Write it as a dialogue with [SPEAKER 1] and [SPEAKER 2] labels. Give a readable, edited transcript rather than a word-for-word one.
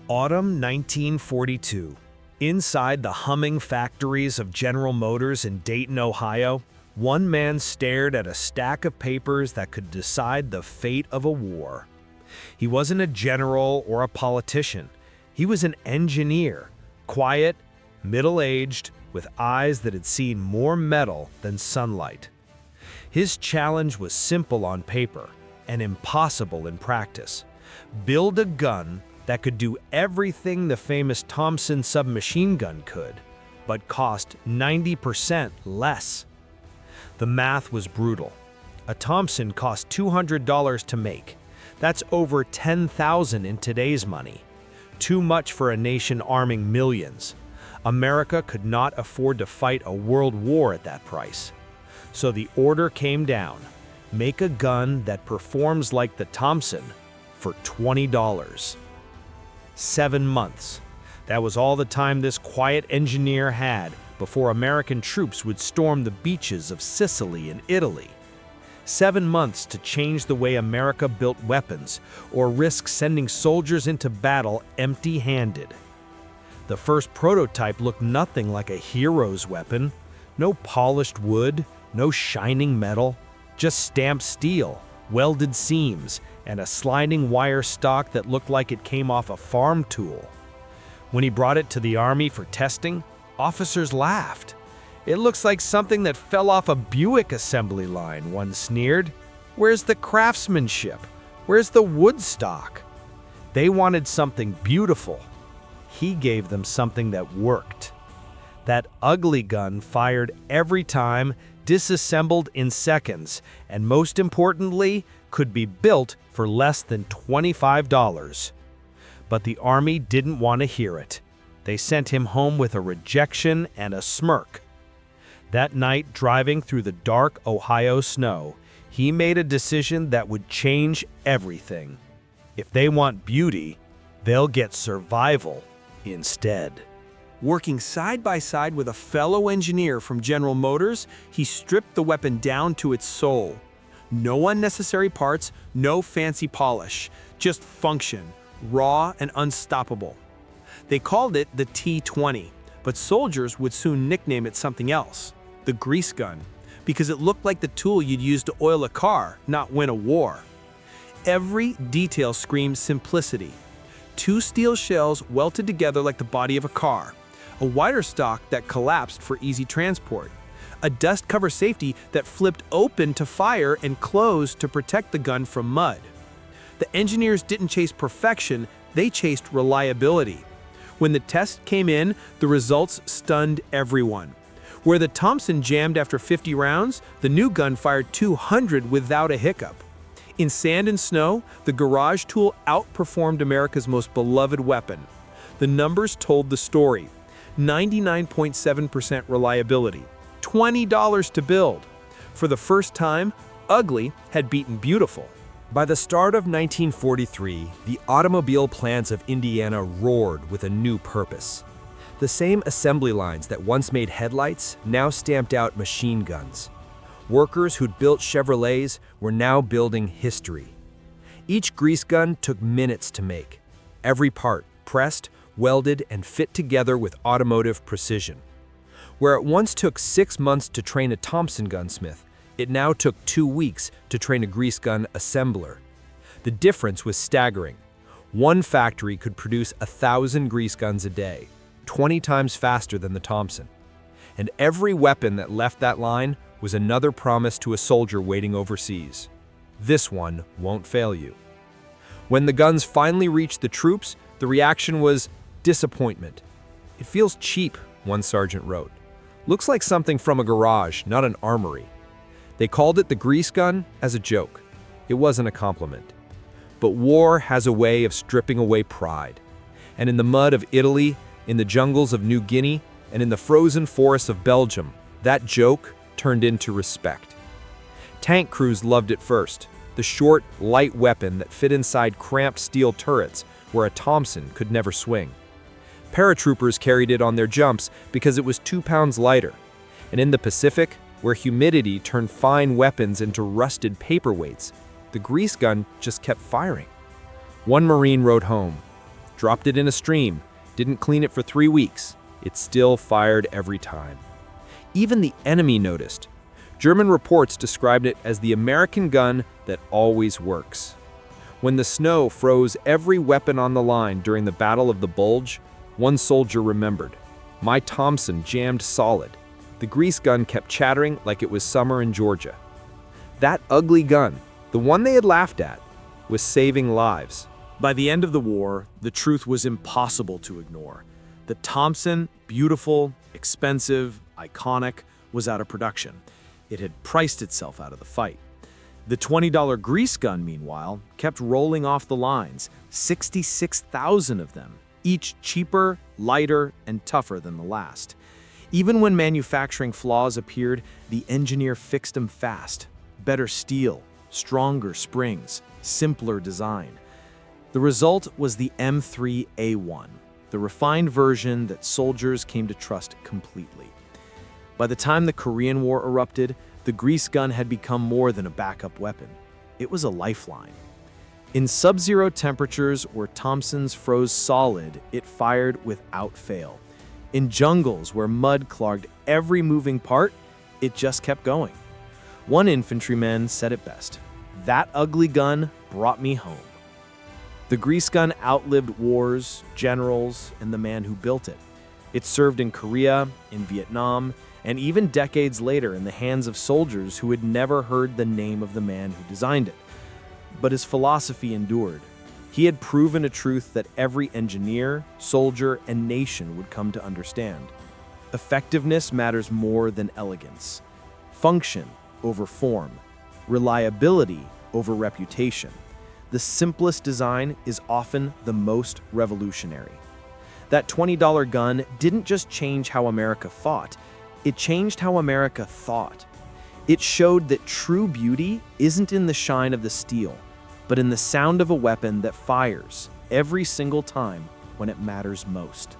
[SPEAKER 1] Autumn 1942. Inside the humming factories of General Motors in Dayton, Ohio, one man stared at a stack of papers that could decide the fate of a war. He wasn't a general or a politician. He was an engineer, quiet, middle-aged, with eyes that had seen more metal than sunlight. His challenge was simple on paper and impossible in practice. Build a gun that could do everything the famous Thompson submachine gun could, but cost 90% less. The math was brutal. A Thompson cost $200 to make. That's over $10,000 in today's money. Too much for a nation arming millions. America could not afford to fight a world war at that price. So the order came down: make a gun that performs like the Thompson for $20. 7 months. That was all the time this quiet engineer had before American troops would storm the beaches of Sicily and Italy. 7 months to change the way America built weapons or risk sending soldiers into battle empty-handed. The first prototype looked nothing like a hero's weapon. No polished wood, no shining metal, just stamped steel, welded seams, and a sliding wire stock that looked like it came off a farm tool. When he brought it to the Army for testing, officers laughed. "It looks like something that fell off a Buick assembly line," one sneered. "Where's the craftsmanship? Where's the wood stock?" They wanted something beautiful. He gave them something that worked. That ugly gun fired every time, disassembled in seconds, and most importantly, could be built for less than $25. But the Army didn't want to hear it. They sent him home with a rejection and a smirk. That night, driving through the dark Ohio snow, he made a decision that would change everything. If they want beauty, they'll get survival instead. Working side by side with a fellow engineer from General Motors, he stripped the weapon down to its soul. No unnecessary parts, no fancy polish, just function, raw and unstoppable. They called it the T-20, but soldiers would soon nickname it something else, the grease gun, because it looked like the tool you'd use to oil a car, not win a war. Every detail screamed simplicity. 2 steel shells welted together like the body of a car, a wire stock that collapsed for easy transport, a dust cover safety that flipped open to fire and closed to protect the gun from mud. The engineers didn't chase perfection, they chased reliability. When the test came in, the results stunned everyone. Where the Thompson jammed after 50 rounds, the new gun fired 200 without a hiccup. In sand and snow, the garage tool outperformed America's most beloved weapon. The numbers told the story: 99.7% reliability, $20 to build. For the first time, ugly had beaten beautiful. By the start of 1943, the automobile plants of Indiana roared with a new purpose. The same assembly lines that once made headlights now stamped out machine guns. Workers who'd built Chevrolets were now building history. Each grease gun took minutes to make. Every part pressed, welded, and fit together with automotive precision. Where it once took 6 months to train a Thompson gunsmith, it now took 2 weeks to train a grease gun assembler. The difference was staggering. One factory could produce 1,000 grease guns a day, 20 times faster than the Thompson. And every weapon that left that line was another promise to a soldier waiting overseas. This one won't fail you. When the guns finally reached the troops, the reaction was disappointment. "It feels cheap," one sergeant wrote. "Looks like something from a garage, not an armory." They called it the grease gun as a joke. It wasn't a compliment. But war has a way of stripping away pride. And in the mud of Italy, in the jungles of New Guinea, and in the frozen forests of Belgium, that joke turned into respect. Tank crews loved it first, the short, light weapon that fit inside cramped steel turrets where a Thompson could never swing. Paratroopers carried it on their jumps because it was 2 pounds lighter. And in the Pacific, where humidity turned fine weapons into rusted paperweights, the grease gun just kept firing. One Marine wrote home,
[SPEAKER 2] dropped it in a stream, didn't clean it for 3 weeks. It still fired every time. Even the enemy noticed. German reports described it as the American gun that always works. When the snow froze every weapon on the line during the Battle of the Bulge, one soldier remembered. My Thompson jammed solid. The grease gun kept chattering like it was summer in Georgia. That ugly gun, the one they had laughed at, was saving lives.
[SPEAKER 1] By the end of the war, the truth was impossible to ignore. The Thompson, beautiful, expensive, iconic, was out of production. It had priced itself out of the fight. The $20 grease gun, meanwhile, kept rolling off the lines, 66,000 of them, each cheaper, lighter, and tougher than the last. Even when manufacturing flaws appeared, the engineer fixed them fast. Better steel, stronger springs, simpler design. The result was the M3A1, the refined version that soldiers came to trust completely. By the time the Korean War erupted, the grease gun had become more than a backup weapon. It was a lifeline. In sub-zero temperatures where Thompsons froze solid, it fired without fail. In jungles where mud clogged every moving part, it just kept going. One infantryman said it best, "That ugly gun brought me home." The grease gun outlived wars, generals, and the man who built it. It served in Korea, in Vietnam, and even decades later in the hands of soldiers who had never heard the name of the man who designed it. But his philosophy endured. He had proven a truth that every engineer, soldier, and nation would come to understand. Effectiveness matters more than elegance. Function over form. Reliability over reputation. The simplest design is often the most revolutionary. That $20 gun didn't just change how America fought, it changed how America thought. It showed that true beauty isn't in the shine of the steel, but in the sound of a weapon that fires every single time when it matters most.